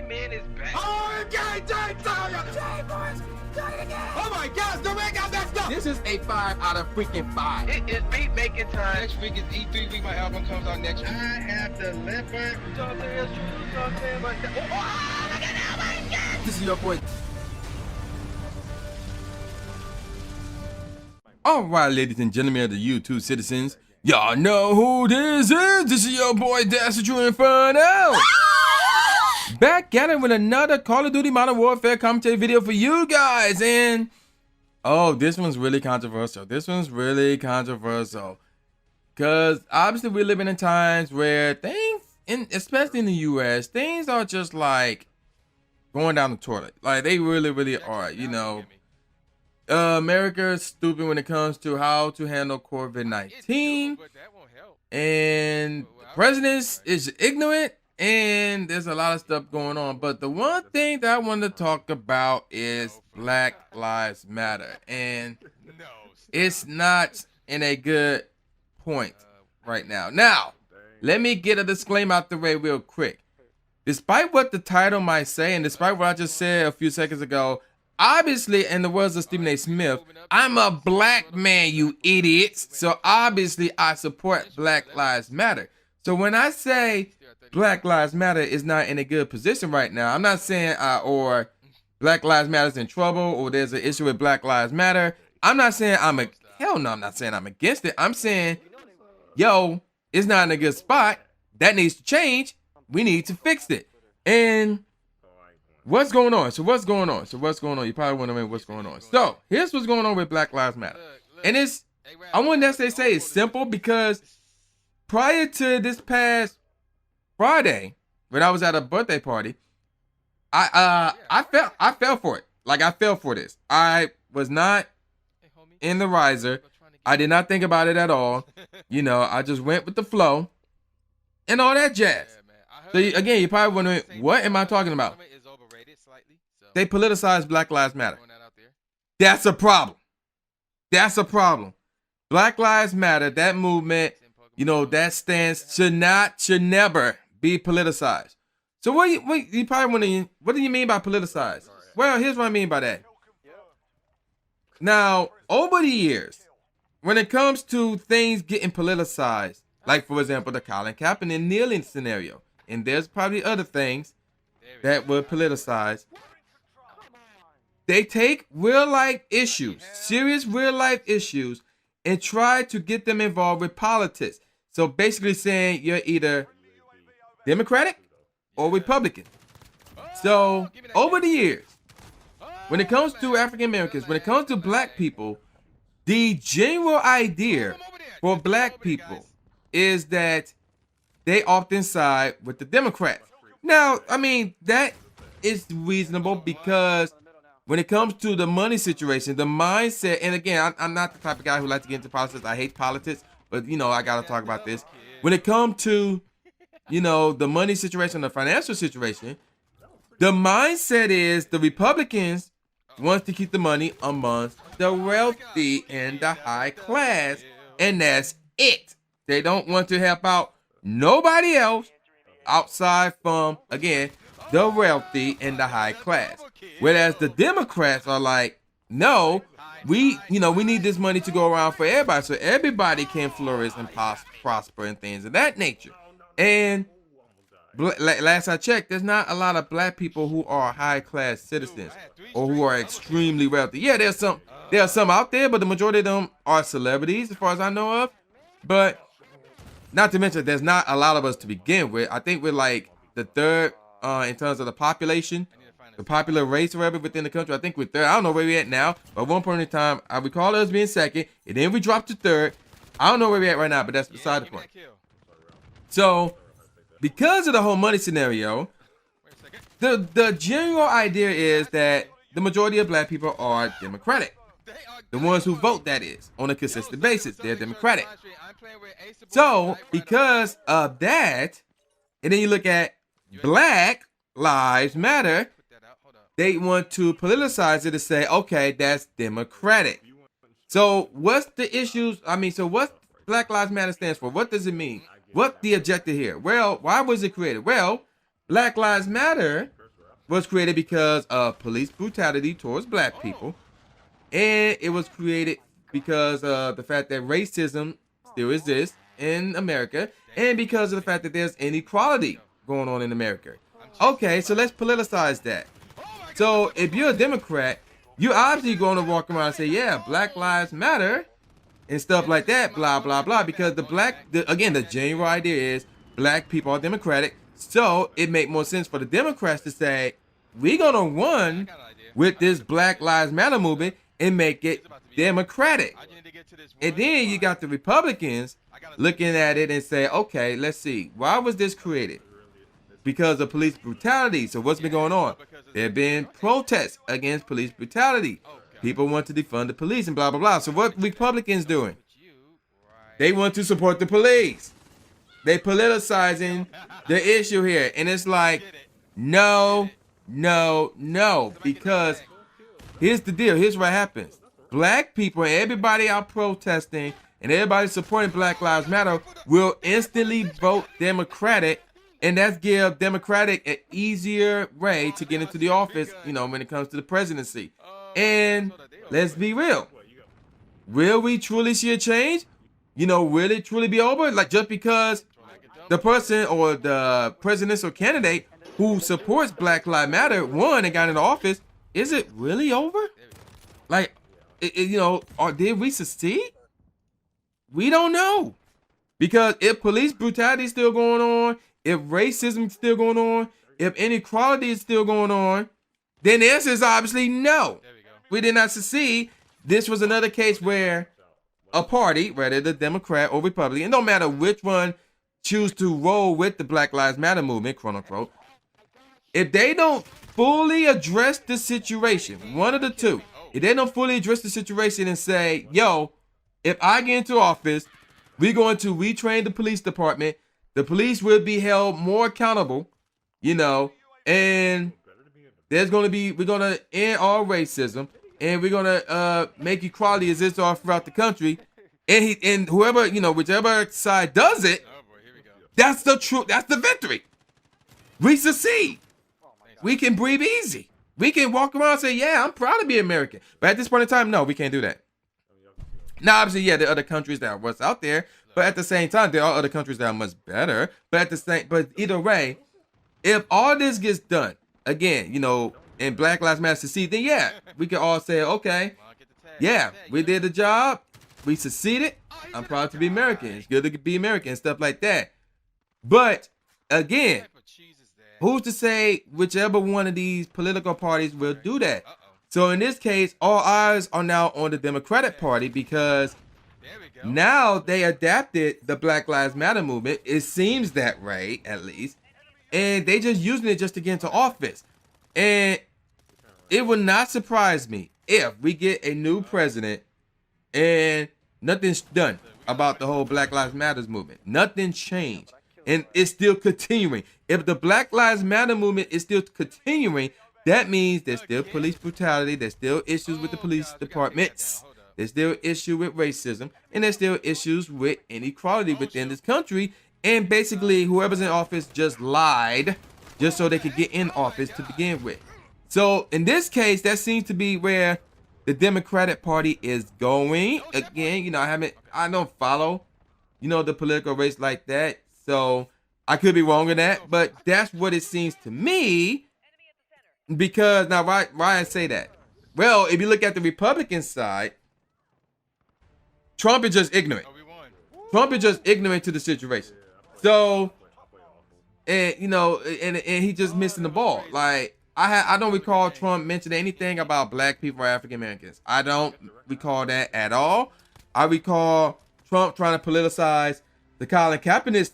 man is back. Oh, my gosh, the red got messed up. This is a 5 out of freaking 5. It is beat making time. Next week is E3 week. My album comes out next week. I have delivered. This is your boy. Alright, ladies and gentlemen of the YouTube citizens, y'all know who this is. This is your boy Dash True Inferno. Back at it with another Call of Duty Modern Warfare commentary video for you guys. And oh, this one's really controversial. Because obviously we're living in times where things, especially in the US, things are just like going down the toilet. Like they really are, you know. America is stupid when it comes to how to handle COVID-19, and president is ignorant, and there's a lot of stuff going on. But the one thing that I want to talk about is Black Lives Matter, and it's not in a good point right now. Now, let me get a disclaimer out the way real quick. Despite what the title might say, and despite what I just said a few seconds ago, obviously, in the words of Stephen A. Smith, I'm a black man, you idiots. So obviously, I support Black Lives Matter. So when I say Black Lives Matter is not in a good position right now, I'm not saying or Black Lives Matter is in trouble or there's an issue with Black Lives Matter. I'm not saying I'm not saying I'm against it. I'm saying, yo, it's not in a good spot. That needs to change. We need to fix it. And what's going on? You probably wondering what's going on. So here's what's going on with Black Lives Matter. And I wouldn't necessarily say it's simple, because prior to this past Friday, when I was at a birthday party, I fell for it. Like I fell for this. I was not in the riser. I did not think about it at all. You know, I just went with the flow and all that jazz. So again, you're probably wondering, what am I talking about? They politicize Black Lives Matter. That's a problem. Black Lives Matter, that movement, you know, that stance should never be politicized. So what you probably wondering, what do you mean by politicized? Well, here's what I mean by that. Now, over the years, when it comes to things getting politicized, like for example, the Colin Kaepernick kneeling scenario, and there's probably other things that were politicized. They take real-life issues, serious real-life issues, and try to get them involved with politics. So basically saying you're either Democratic or Republican. So over the years, when it comes to African Americans, when it comes to black people, the general idea for black people is that they often side with the Democrats. Now, I mean, that is reasonable, because when it comes to the money situation, the mindset, and again, I'm not the type of guy who likes to get into politics. I hate politics, but, you know, I got to talk about this. When it comes to, you know, the money situation, the financial situation, the mindset is the Republicans want to keep the money amongst the wealthy and the high class, and that's it. They don't want to help out nobody else outside from, again, the wealthy and the high class. Whereas the Democrats are like, no, we need this money to go around for everybody, so everybody can flourish and prosper and things of that nature. And last I checked, there's not a lot of black people who are high class citizens or who are extremely wealthy. Yeah, there are some out there, but the majority of them are celebrities, as far as I know of. But not to mention, there's not a lot of us to begin with. I think we're like the third in terms of the population, the popular race or whatever within the country. I think we're third. I don't know where we're at now, but at one point in time, I recall us being second, and then we dropped to third. I don't know where we're at right now, but that's beside the point. So, because of the whole money scenario, the general idea is that the majority of black people are Democratic. The ones who vote, that is, on a consistent basis, they're Democratic. So, because of that, and then you look at Black Lives Matter, they want to politicize it to say, okay, that's Democratic. So what's the issues? I mean, so what Black Lives Matter stands for? What does it mean? What's the objective here? Well, why was it created? Well, Black Lives Matter was created because of police brutality towards black people, and it was created because of the fact that racism still exists in America, and because of the fact that there's inequality going on in America. Okay, so let's politicize that. So if you're a Democrat, you're obviously going to walk around and say, yeah, Black Lives Matter and stuff like that, blah, blah, blah, because again, the general idea is black people are Democratic, so it makes more sense for the Democrats to say, we're going to run with this Black Lives Matter movement and make it Democratic. And then you got the Republicans looking at it and say, okay, let's see, why was this created? Because of police brutality. So what's been going on? There have been protests against police brutality. People want to defund the police and blah, blah, blah. So what Republicans doing? They want to support the police. They politicizing the issue here. And it's like, no, no, no. Because here's the deal. Here's what happens. Black people and everybody out protesting and everybody supporting Black Lives Matter will instantly vote Democratic. And that's give Democratic an easier way to get into the office, you know, when it comes to the presidency. And let's be real. Will we truly see a change? You know, will it truly be over? Like, just because the person or the presidential candidate who supports Black Lives Matter won and got into office, is it really over? Like, you know, or did we succeed? We don't know. Because if police brutality is still going on, if racism is still going on, if inequality is still going on, then the answer is obviously no. We did not succeed. This was another case where a party, whether the Democrat or Republican, no matter which one choose to roll with the Black Lives Matter movement, quote unquote, if they don't fully address the situation, one of the two, if they don't fully address the situation and say, yo, if I get into office, we're going to retrain the police department. The police will be held more accountable, you know, and we're going to end all racism, and we're going to make equality exist all throughout the country. And whoever, you know, whichever side does it, that's the victory. We succeed. We can breathe easy. We can walk around and say, yeah, I'm proud to be American. But at this point in time, no, we can't do that. Now, obviously, yeah, there are other countries that are what's out there, but at the same time, there are other countries that are much better. But either way, if all this gets done, again, you know, and Black Lives Matter succeed, then yeah, we can all say, okay, yeah, we did the job, we succeeded. I'm proud to be American. It's good to be American and stuff like that. But again, who's to say whichever one of these political parties will do that? So in this case, all eyes are now on the Democratic Party because now they adapted the Black Lives Matter movement. It seems that way, at least. And they just using it just to get into office. And it would not surprise me if we get a new president and nothing's done about the whole Black Lives Matter movement. Nothing changed. And it's still continuing. If the Black Lives Matter movement is still continuing, that means there's still police brutality, there's still issues with the police departments, there's still issue with racism, and there's still issues with inequality within this country. And basically, whoever's in office just lied just so they could get in office to begin with. So in this case, that seems to be where the Democratic Party is going. Again, you know, I don't follow, you know, the political race like that. So I could be wrong in that, but that's what it seems to me. Because now, why I say that? Well, if you look at the Republican side, Trump is just ignorant. Trump is just ignorant to the situation. So, and you know, and he just missing the ball. Like I don't recall Trump mentioning anything about black people or African Americans. I don't recall that at all. I recall Trump trying to politicize the Colin Kaepernick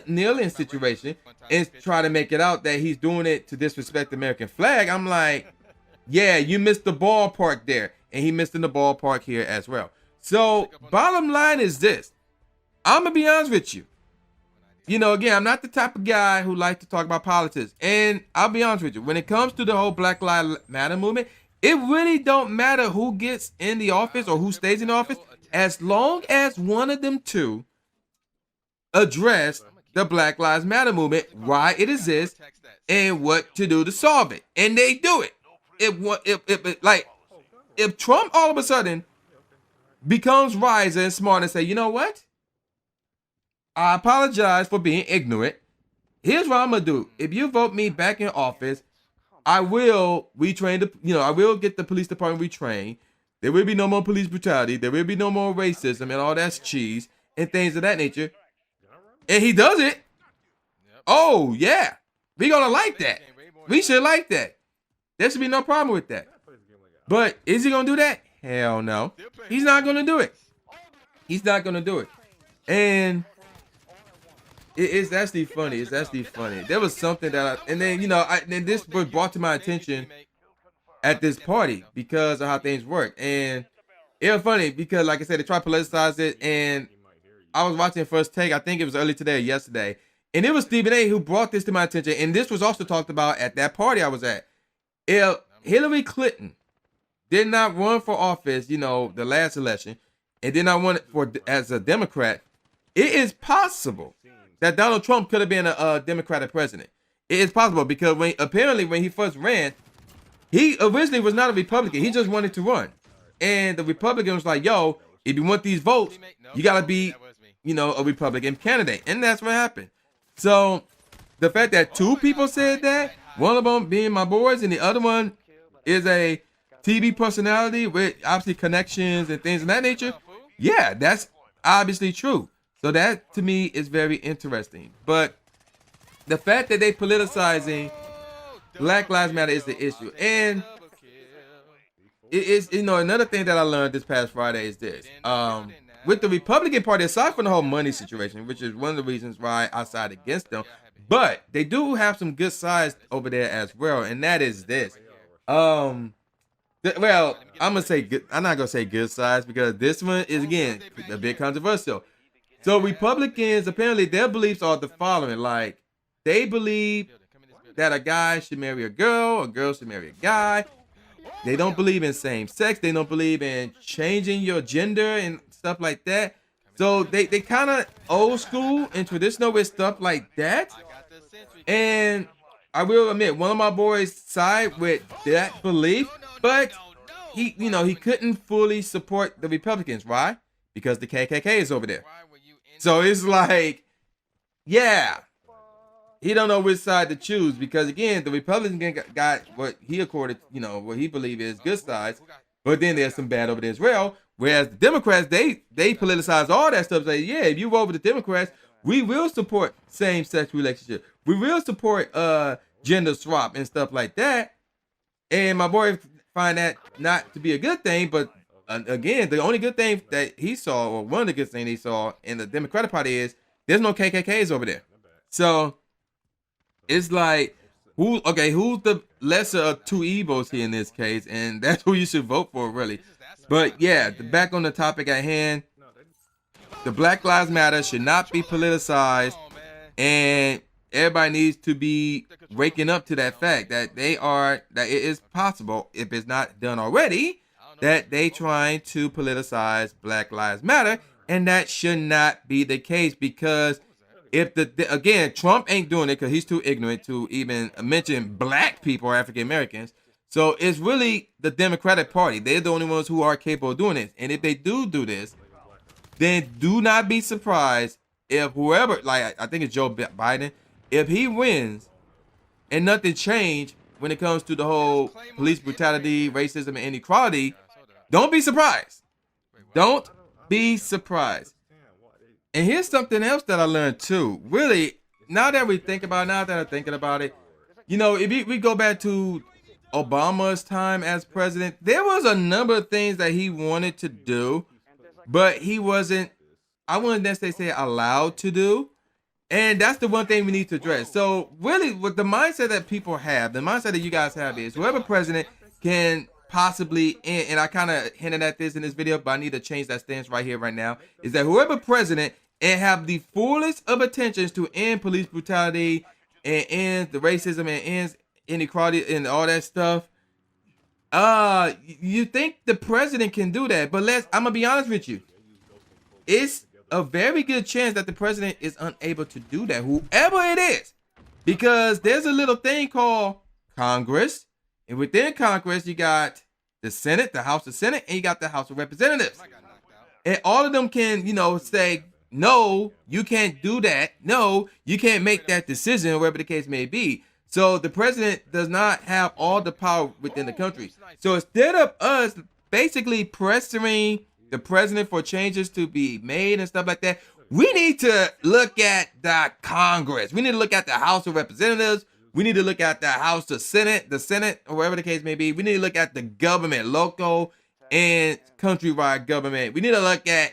kneeling situation and try to make it out that he's doing it to disrespect the American flag. I'm like, yeah, you missed the ballpark there. And he missed in the ballpark here as well. So bottom line is this. I'm going to be honest with you. You know, again, I'm not the type of guy who likes to talk about politics. And I'll be honest with you. When it comes to the whole Black Lives Matter movement, it really don't matter who gets in the office or who stays in office, as long as one of them two address the Black Lives Matter movement, why it exists, and what to do to solve it, and they do it. If Trump all of a sudden becomes wiser and smart and say, you know what? I apologize for being ignorant. Here's what I'm gonna do. If you vote me back in office, I will retrain I will get the police department retrained. There will be no more police brutality. There will be no more racism and all that's cheese and things of that nature. And he does it. Oh yeah, we gonna like that. We should like that. There should be no problem with that. But is he gonna do that? Hell no. He's not gonna do it. He's not gonna do it. And it's actually funny. It's actually funny. There was something that and then this was brought to my attention at this party because of how things work. And it was funny because, like I said, they tried to politicize it. And I was watching First Take. I think it was early today or yesterday. And it was Stephen A. who brought this to my attention. And this was also talked about at that party I was at. If Hillary Clinton did not run for office, the last election, and did not run as a Democrat, it is possible that Donald Trump could have been a Democratic president. It is possible because when he first ran, he originally was not a Republican. He just wanted to run. And the Republican was like, yo, if you want these votes, you got to be, a Republican candidate. And that's what happened. So the fact that two people said that, one of them being my boys and the other one is a TV personality with obviously connections and things of that nature. Yeah, that's obviously true. So that to me is very interesting. But the fact that they politicizing Black Lives Matter is the issue. And it is, another thing that I learned this past Friday is this. With the Republican Party, aside from the whole money situation, which is one of the reasons why I side against them, but they do have some good sides over there as well, and that is this. I'm gonna say good. I'm not gonna say good sides because this one is again a bit controversial. So Republicans, apparently their beliefs are the following: like they believe that a guy should marry a girl should marry a guy. They don't believe in same sex. They don't believe in changing your gender and stuff like that. So they kind of old school and traditional with stuff like that. And I will admit, one of my boys side with that belief, but he couldn't fully support the Republicans. Why? Because the KKK is over there. So it's like, yeah, he don't know which side to choose because again, the Republicans got what he accorded, what he believe is good sides, but then there's some bad over there as well. Whereas the Democrats, they politicize all that stuff. Say, yeah, if you vote for the Democrats, we will support same-sex relationship. We will support gender swap and stuff like that. And my boy find that not to be a good thing, but again, the only good thing that he saw, or one of the good things he saw in the Democratic Party is there's no KKKs over there. So it's like, who's the lesser of two evils here in this case? And that's who you should vote for, really. But yeah, back on the topic at hand, the Black Lives Matter should not be politicized, and everybody needs to be waking up to that fact that that it is possible, if it's not done already, that they trying to politicize Black Lives Matter, and that should not be the case because if again, Trump ain't doing it because he's too ignorant to even mention black people or African Americans. So it's really the Democratic Party. They're the only ones who are capable of doing this. And if they do this, then do not be surprised if whoever, like I think it's Joe Biden, if he wins and nothing changed when it comes to the whole police brutality, racism, and inequality, don't be surprised. Don't be surprised. And here's something else that I learned too. Really, now that I'm thinking about it, if we go back to Obama's time as president, there was a number of things that he wanted to do, but he wasn't, I wouldn't necessarily say allowed to do. And that's the one thing we need to address. So really, with the mindset that people have, the mindset that you guys have is whoever president can possibly, and I kind of hinted at this in this video, but I need to change that stance right here, right now, is that whoever president and have the fullest of intentions to end police brutality and end the racism and end inequality and all that stuff, you think the president can do that? But I'm gonna be honest with you, it's a very good chance that the president is unable to do that, whoever it is, because there's a little thing called Congress, and within Congress you got the Senate, the House of Senate, and you got the House of Representatives. And all of them can, say, no, you can't do that. No, you can't make that decision, whatever the case may be. So the president does not have all the power within the country. So instead of us basically pressuring the president for changes to be made and stuff like that, we need to look at the Congress. We need to look at the House of Representatives. We need to look at the House of Senate, or whatever the case may be. We need to look at the government, local and countrywide government. We need to look at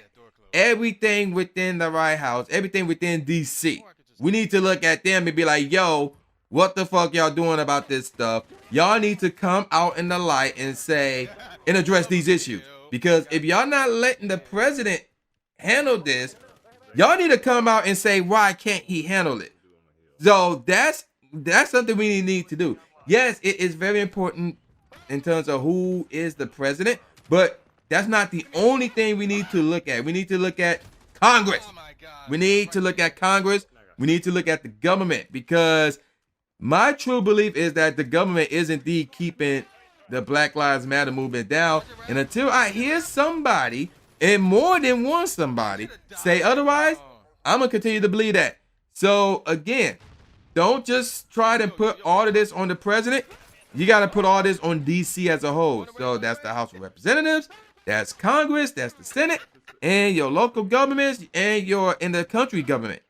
everything within the White House, everything within DC. We need to look at them and be like, yo, what the fuck y'all doing about this stuff? Y'all need to come out in the light and say, and address these issues. Because if y'all not letting the president handle this, y'all need to come out and say, why can't he handle it? So that's something we need to do. Yes, it is very important in terms of who is the president, but that's not the only thing we need to look at. We need to look at Congress. We need to look at Congress. We need to look at the government, because my true belief is that the government is indeed keeping the Black Lives Matter movement down. And until I hear somebody, and more than one somebody, say otherwise, I'm going to continue to believe that. So again, don't just try to put all of this on the president. You got to put all this on DC as a whole. So that's the House of Representatives, that's Congress, that's the Senate, and your local governments, and in the country government,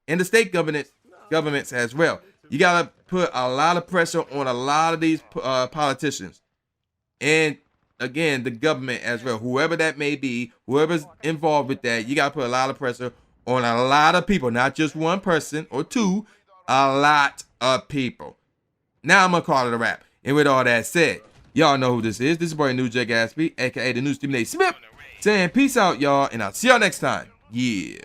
and the state governments as well. You got to put a lot of pressure on a lot of these politicians. And again, the government as well, whoever that may be, whoever's involved with that, you got to put a lot of pressure on a lot of people, not just one person or two, a lot of people. Now I'm going to call it a wrap. And with all that said, y'all know who this is. This is boy New J Gatsby, aka the new Stephen A. Smith, saying peace out, y'all, and I'll see y'all next time. Yeah.